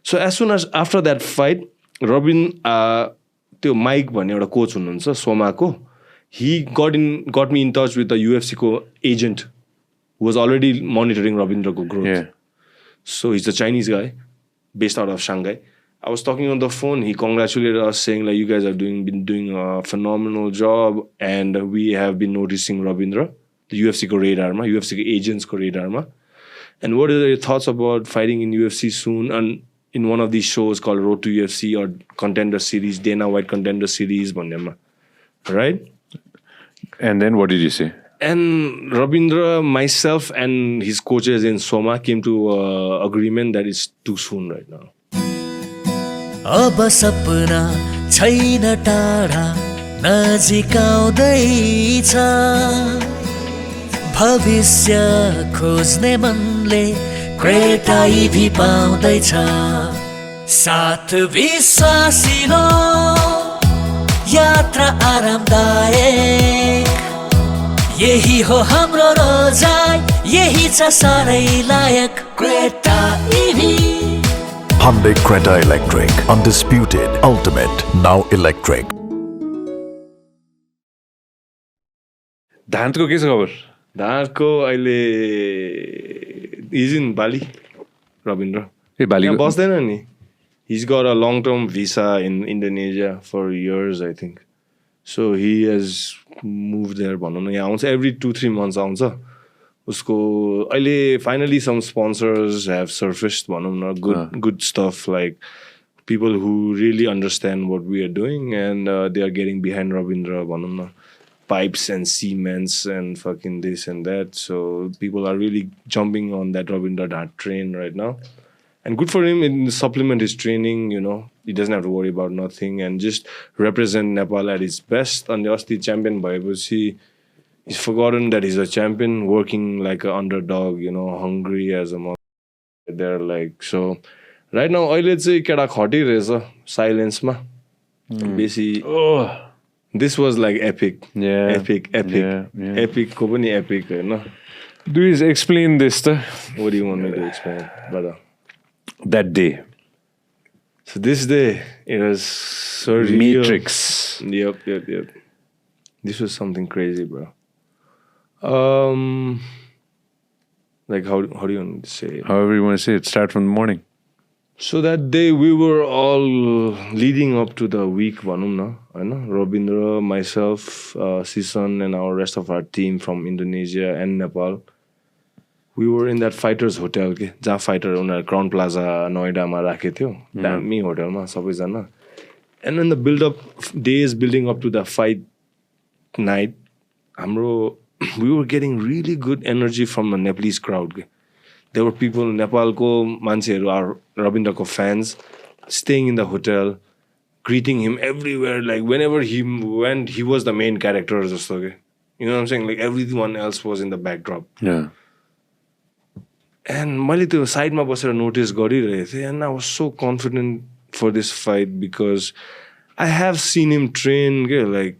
So as soon as after that fight, Robin, त्यो Mike भन्ने एउटा कोच हुनुहुन्छ सोमाको, he got me in touch with the UFC को agent who was already monitoring Rabindra ko growth. Yeah. So he's a Chinese guy based out of Shanghai. I was talking on the phone. He congratulated us, saying like, "You guys are been doing a phenomenal job, and we have been noticing Rabindra, the UFC ko radar ma, UFC ko agents ko radar ma. And what are your thoughts about fighting in UFC soon and in one of these shows called Road to UFC or Contender Series, Dana White Contender Series, bhanne right?" And then what did you say? And Rabindra, myself, and his coaches in Soma came to agreement that it's too soon right now. अब सपना छैन टाढा नजिक आउँदैछ भविष्य खोज्ने मनले क्रेटाई भी पाउँदैछ साथ विश्वासिलो यात्रा आरामदायक यही हो हाम्रो रोजाइ यही छ साह्रै लायक क्रेटाई भी Hyundai Creta Electric, undisputed, ultimate, now electric. धान्तको के छ खबर? धान्तको अहिले he's in Bali, Rabindra. ए बाली यहाँ बस्दैन नि. He's got a long-term visa in Indonesia for years, I think. So he has moved there. भनौँ न यहाँ आउँछ every 2-3 months आउँछ. उसको अहिले finally some sponsors have surfaced भनौँ न good stuff like people who really understand what we are doing and they are getting behind Rabindra भनौँ न pipes and cements and fucking this and that. So people are really jumping on that Rabindra Dhant train right now. And good for him in supplement his training, you know. He doesn't have to worry about nothing and just represent Nepal at its best. And the champion भएपछि he's forgotten that he's a champion, working like an underdog, you know, hungry as a mother. They're like, so right now, अहिले चाहिँ केटा खटिरहेछ साइलेन्समा बेसी. This was like epic. Yeah. Epic. Yeah. Epic ko pani epic, Hahn? Please explain this. What do you want me to explain, brother? That day. So this day, it was so real. Matrix. Yep. This was something crazy, bro. Like how do you want to say it? However you want to say it. Start from the morning. So that day we were all leading up to the week, भनौँ न, हैन? Rabindra, myself, Sisan, and our rest of our team from Indonesia and Nepal. We were in that fighters hotel के जहाँ fighter उनीहरू Crown Plaza नोइडामा राखेको थियो दामी होटलमा सबैजना. And when the build-up days building up to the fight night, we were getting really good energy from the Nepalese crowd. There were people, Nepalko मान्छेहरू are Rabindrako fans, staying in the hotel, greeting him everywhere. Like whenever he went, he was the main character. Just okay, you know what I'm saying? Like everyone else was in the backdrop. Yeah. And मैले त्यो साइडमा बसेर notice गरिरहेको थिएँ and I was so confident for this fight because I have seen him train like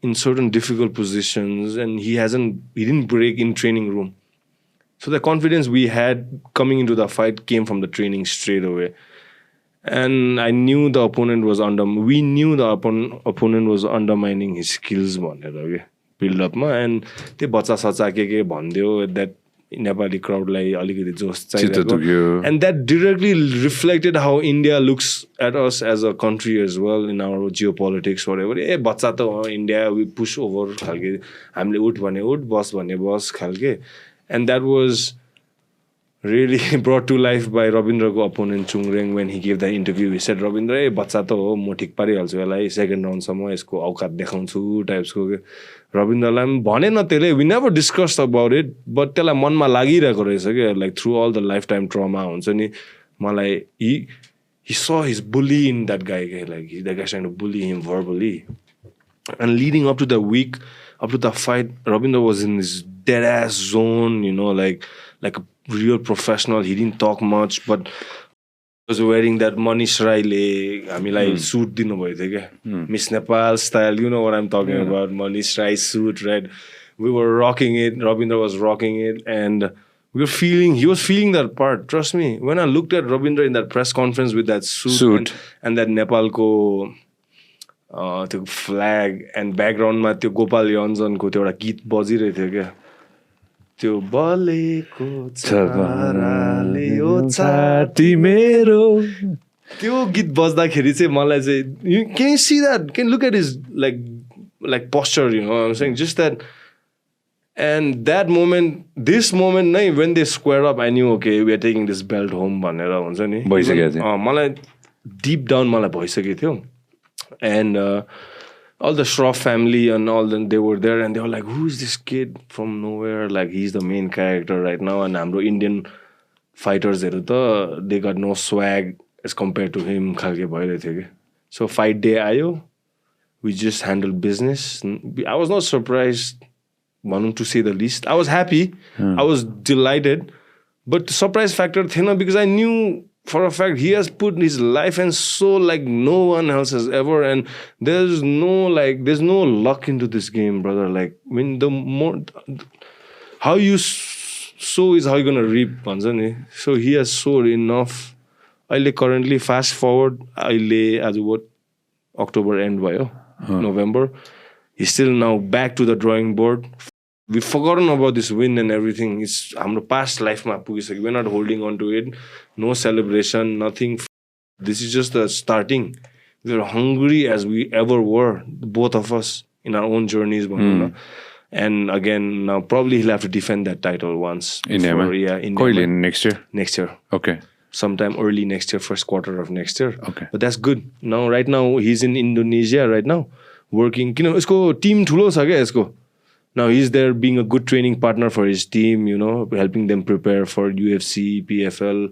in certain difficult positions and he didn't break in training room. So the confidence we had coming into the fight came from the training straight away. And I knew the opponent was we knew the opponent was undermining his skills भनेर build-up ma and त्यो बच्चा सच्चा के भन्दियो that Nepali crowdलाई अलिकति जोश चाहिरहेको. And that directly reflected how India looks at us as a country as well in our geopolitics, whatever. बच्चा त हो India, we push over खालके हामीले उठ भने उठ बस भने बस खालके. And that was really brought to life by Rabindraको opponent Chungreng when he gave that interview. He said, Rabindra, बच्चा त हो म ठिक पारिहाल्छु यसलाई सेकेन्ड राउन्डसम्म यसको औकात देखाउँछु टाइप्सको. रविन्द्रलाई पनि भनेन त्यसले. We never discussed about it, but त्यसलाई मनमा लागिरहेको रहेछ के like through all the lifetime trauma हुन्छ नि मलाई he saw his bully in that guy like that guy trying to bully him verbally. And leading up to the week, up to the fight, Rabindra was in this dead ass zone, you know, like a real professional. He didn't talk much, but was wearing that Manish Raile हामीलाई suit दिनुभएको थियो क्या Miss Nepal style, you know what I'm talking about, Manish Rai suit, right? We were rocking it, Rabindra was rocking it, and he was feeling that part. Trust me. When I looked at Rabindra in that press conference with that suit. And that Nepalko त्यो flag and backgroundमा त्यो गोपाल योन्जनको त्यो एउटा गीत बजिरहेको थियो क्या त्यो बलेको छाराले यो छाती मेरो त्यो गीत बज्दाखेरि चाहिँ मलाई चाहिँ can you see that, can you look at his like posture, you know what I'm saying, just that. And that moment, this moment, when they square up, I knew, okay, we are taking this belt home. मलाई deep down, मलाई भइसकेको थियो. And all the Shroff family and all them, they were there and they were like, who is this kid from nowhere? Like, he's the main character right now. And हाम्रो Indian fighters, they got no swag as compared to him. So fight day ayo, we just handled business. I was not surprised, to say the least. I was happy. I was delighted. But the surprise factor thina, because I knew for a fact he has put his life and soul like no one else has ever. And there's no luck into this game, brother. Like, when how you sow is how you're gonna reap. So he has sowed enough. Currently, fast forward, as what October end by November. He's still now back to the drawing board. We've forgotten about this win and everything. It's our past life. We're not holding on to it. No celebration, nothing. This is just the starting. We're hungry as we ever were, both of us, in our own journeys. And again, now probably he'll have to defend that title once. In next year? Next year. Okay. Sometime early next year, first quarter of next year. Okay. But that's good. Now, right now, he's in Indonesia right now, working. Isko team thulo cha kya isko. Now he's there being a good training partner for his team, helping them prepare for UFC, PFL.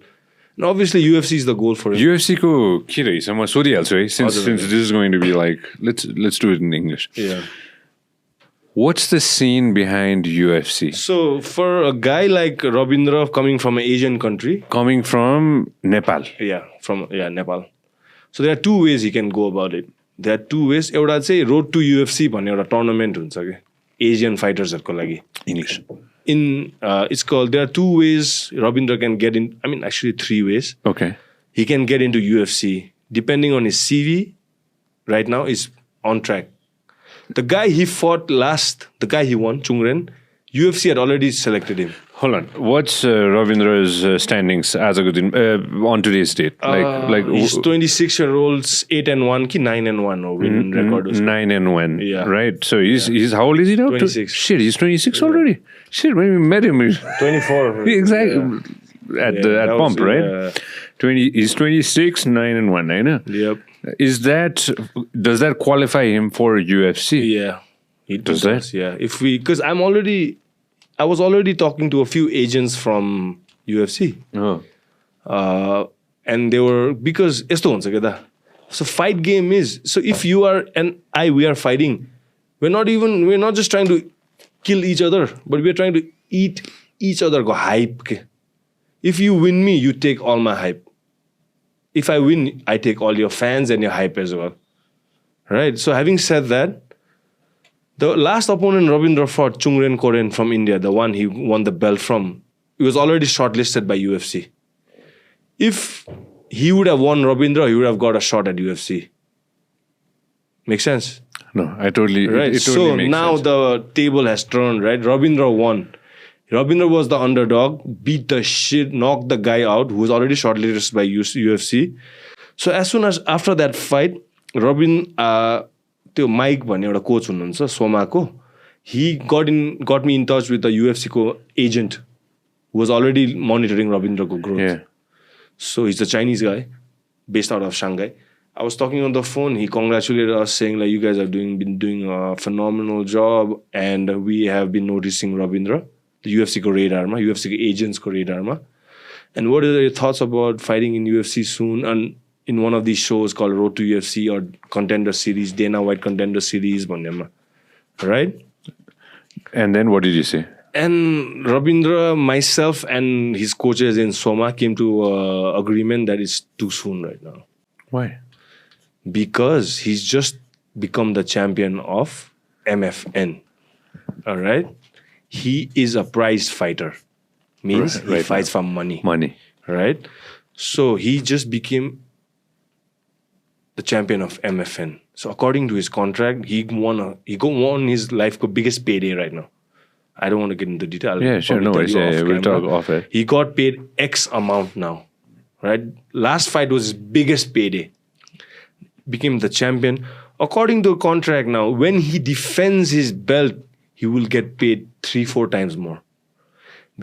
And obviously UFC is the goal for him. UFC ko ke raheछ म सोधिहाल्छु है, since this is going to be like, let's do it in English. Yeah. What's the scene behind UFC? So for a guy like Rabindra coming from an Asian country. Coming from Nepal. Yeah, Nepal. So there are two ways he can go about it. There are two ways. Euta चाहिँ Road to UFC भन्ने एउटा tournament हुन्छ के Asian fighters को लागि. English. It's called, there are two ways Rabindra can get in. I mean, actually 3 ways. Okay. He can get into UFC. Depending on his CV, right now is on track. The guy he fought last, the guy he won, Chungren, UFC had already selected him. Hold on. What's Ravindra's standings as a good on today's date? He's 26-year-olds, 8-1, 9-1 win record. 9-1. Yeah. Right. So he's how old is he now? 26. Shit, he's 26 already. Shit, when we met him, 24. Exactly. Yeah. At Pump, right? 20. He's 26, 9-1, I know. Yep. Does that qualify him for UFC? Yeah. It does. Yeah. Because I was already talking to a few agents from UFC. Oh. And they were, because so fight game is, so if you are and we are fighting, we're not just trying to kill each other, but we're trying to eat each other go hype. If you win me, you take all my hype. If I win, I take all your fans and your hype as well. Right? So having said that, the last opponent Rabindra fought, Chungren Koren from India, the one he won the belt from, he was already shortlisted by UFC. If he would have won Rabindra, he would have got a shot at UFC. Make sense? No, I totally... Right. It totally makes now sense. the table has turned, right? Rabindra won. Rabindra was the underdog, beat the shit, knocked the guy out who was already shortlisted by UFC. So as soon as after that fight, त्यो Mike भन्ने एउटा coach हुनुहुन्छ सोमाको, he got me in touch with the UFC को agent who was already monitoring Rabindra को growth. Yeah. So he's a Chinese guy based out of Shanghai. I was talking on the phone. He congratulated us, saying like, you guys have been doing a phenomenal job, and we have been noticing Rabindra, the UFC ko radar ma, UFC ko agents ko radar ma. And what are your thoughts about fighting in UFC soon and in one of these shows called Road to UFC or Contender Series, Dana White Contender Series, right? And then what did you say? And Rabindra, myself, and his coaches in Soma came to agreement that it's too soon right now. Why? Because he's just become the champion of MFN. All right? He is a prized fighter. Means he Right fights for money. Money. Right? So he just became the champion of MFN. So according to his contract, he won his life biggest payday right now. I don't want to get into detail. Yeah, sure. No worries. We'll talk off it. He got paid X amount now. Right? Last fight was his biggest payday. Became the champion. According to the contract now, when he defends his belt, he will get paid 3-4 times more.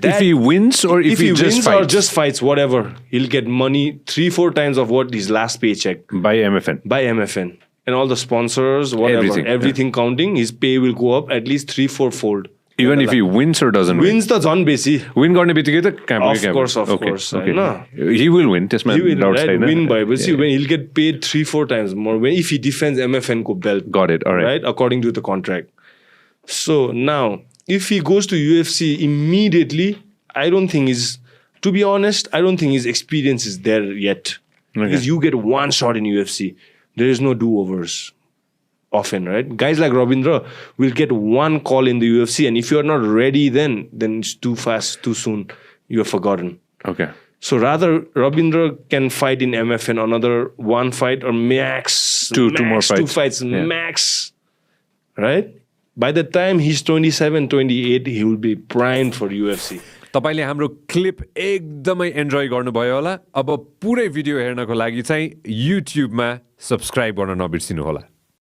If he wins or if he just wins fights? or just fights, whatever, he'll get money 3-4 times of what his last paycheck By MFN. by MFN. And all the sponsors, whatever, everything counting, his pay will go up at least 3-4 fold. Even if he wins or doesn't win? Wins the John Basi. Win गर्ने बित्तिकै त Of course. Okay. No. He will win. त्यसमा He will doubt right? छैन. Win by, but see, when he'll get paid 3-4 times more if he defends MFN ko belt. Got it. All right. According to the contract. So now, if he goes to UFC immediately, to be honest, I don't think his experience is there yet. Okay. Because you get one shot in UFC. There is no do-overs often, right? Guys like Rabindra will get one call in the UFC, and if you're not ready then it's too fast, too soon. You're forgotten. Okay. So rather, Rabindra can fight in MFN another one fight or max two more fights. 2 fights, max. Right? By the time he's 27, 28, he will be primed for UFC. तपाईले हाम्रो clip एकदमै enjoy गर्नुभयो होला अब पुरै video हेर्नको लागि चाहिँ युट्युबमा सब्स्क्राइब गर्न नबिर्सिनु होला